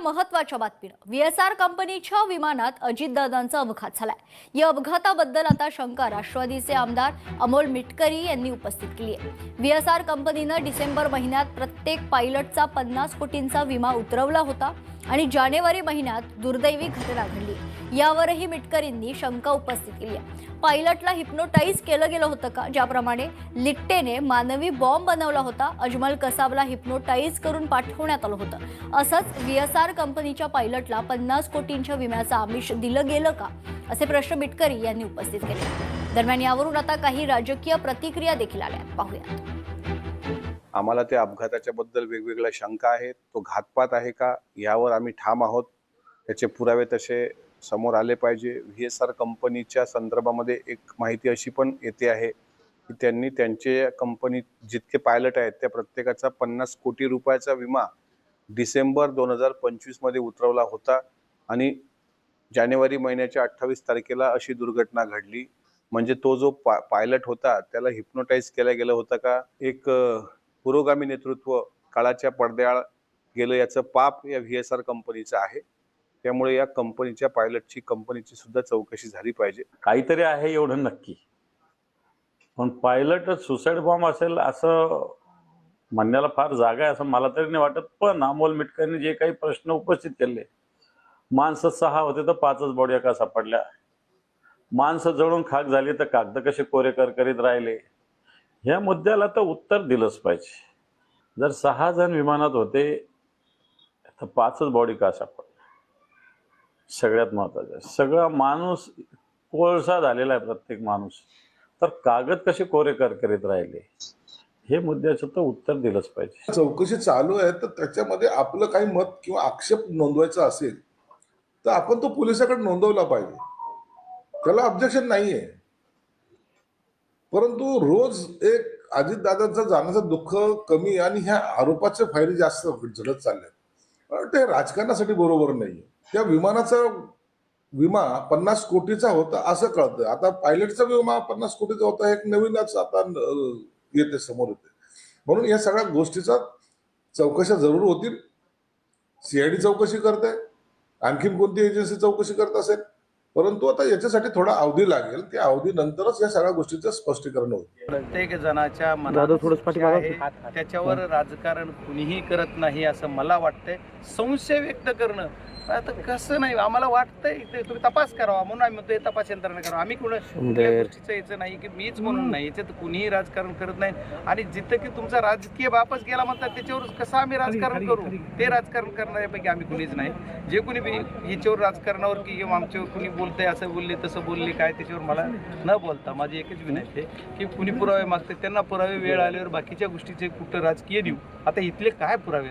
महत्त्वाच्या बातमीनं व्हीएसआर कंपनीच्या विमानात अजितदादांचा अपघात झालाय। या अपघाताबद्दल आता शंका राष्ट्रवादीचे आमदार अमोल मिटकरी यांनी उपस्थित केली आहे। व्हीएसआर कंपनीनं डिसेंबर महिन्यात प्रत्येक पायलटचा 50 कोटींचा विमा उतरवला होता आणि जानेवारी महिन्यात दुर्दैवी घटना घडली। यावरही मिटकरींनी शंका उपस्थित केली आहे। पायलटला हिप्नोटाइज केलं गेलं होतं का? ज्याप्रमाणे लिट्टेने मानवी बॉम्ब बनवला होता, अजमल कसाबला हिप्नोटाइज करून पाठवण्यात आलं होतं। असंच व्हीएसआर कंपनीच्या पायलटला 50 कोटींच्या विम्याचं आमिष दिलं गेलं का, असे प्रश्न मिटकरी यांनी उपस्थित केले। दरम्यान यावरून आता काही राजकीय प्रतिक्रिया देखील आल्या, पाहूयात। आम्हाला त्या अपघाताच्या बद्दल वेगवेगळ्या शंका आहेत। तो घातपात आहे का यावर आम्ही ठाम आहोत। त्याचे पुरावे तसे समोर आले पाहिजे। व्हीएसआर कंपनीच्या संदर्भामध्ये एक माहिती अशी पण येते आहे की त्यांनी त्यांचे कंपनीत जितके पायलट आहेत त्या प्रत्येकाचा 50 कोटी रुपयाचा विमा डिसेंबर 2025 मध्ये उतरवला होता आणि जानेवारी महिन्याच्या 28 तारखेला अशी दुर्घटना घडली। म्हणजे तो जो पायलट होता त्याला हिप्नोटाइज केलं गेलं होतं का? एक पुरोगामी नेतृत्व काळाच्या पडद्याआड गेलं याचं पाप या व्हीएसआर कंपनीचं आहे। त्यामुळे या कंपनीच्या कंपनीची सुद्धा चौकशी झाली पाहिजे। काहीतरी आहे एवढं नक्की, पण पायलट सुसाईड बॉम्ब असेल असं म्हणण्याला फार जागा आहे असं मला तरी नाही वाटत। पण अमोल मिटकरने जे काही प्रश्न उपस्थित केले, माणसं 6 होते तर 5च बॉड्या का सापडल्या, माणसं जळून खाक झाली तर कागद कसे कोरे करीत राहिले, ह्या मुद्द्याला तर उत्तर दिलंच पाहिजे। जर 6 जण विमानात होते तर 5च बॉडी का सापडल्या? सगळ्यात महत्त्वाचं सगळा माणूस कोळसा झालेला आहे प्रत्येक माणूस, तर कागद कसे कोरे करीत राहिले, हे मुद्द्याचं तर उत्तर दिलंच पाहिजे। चौकशी चालू आहे तर त्याच्यामध्ये आपलं काही मत किंवा आक्षेप नोंदवायचा असेल तर आपण तो पोलिसाकडे नोंदवला पाहिजे, त्याला ऑब्जेक्शन नाहीये। परंतु रोज एक अजितदादांचं जाण्याचं दुःख कमी आणि ह्या आरोपाचे फायदे जास्त झडत चालले, ते राजकारणासाठी बरोबर नाहीये। त्या विमानाचा विमा 50 कोटीचा होता असं कळतं। आता पायलटचा विमा 50 कोटीचा होता एक नवीनच आता येते समोर येते। म्हणून या सगळ्या गोष्टीचा चौकशा जरूर होतील। सीआयडी चौकशी करते, आणखीन कोणती एजन्सी चौकशी करत असेल, परंतु आता याच्यासाठी थोडा अवधी लागेल। त्या अवधीनंतरच या सगळ्या गोष्टीचं स्पष्टीकरण होईल। प्रत्येक जणाच्या मनात आहे त्याच्यावर राजकारण कुणीही करत नाही असं मला वाटतंय। संशय व्यक्त करणं आता कसं नाही, आम्हाला वाटतंय तुम्ही तपास करावा म्हणून आम्ही म्हणतो तपास यंत्रणा करावा। आम्ही कुठल्या गोष्टीचं यायचं नाही की मीच म्हणून नाही, याच्यात कुणीही राजकारण करत नाही। आणि जिथं की तुमचा राजकीय बापच गेला म्हणतात त्याच्यावर कसं आम्ही राजकारण करू? ते राजकारण करणाऱ्यापैकी आम्ही कुणीच नाही। जे कुणी बी ह्याच्यावर राजकारणावर किंवा आमच्यावर कुणी बोलतंय, असं बोलले तसं बोलले काय, त्याच्यावर मला न बोलता माझी एकच विनंती आहे की कुणी पुरावे मागते त्यांना पुरावे वेळ आल्यावर बाकीच्या गोष्टीचे कुठं राजकीय देऊ। आता इथले काय पुरावे?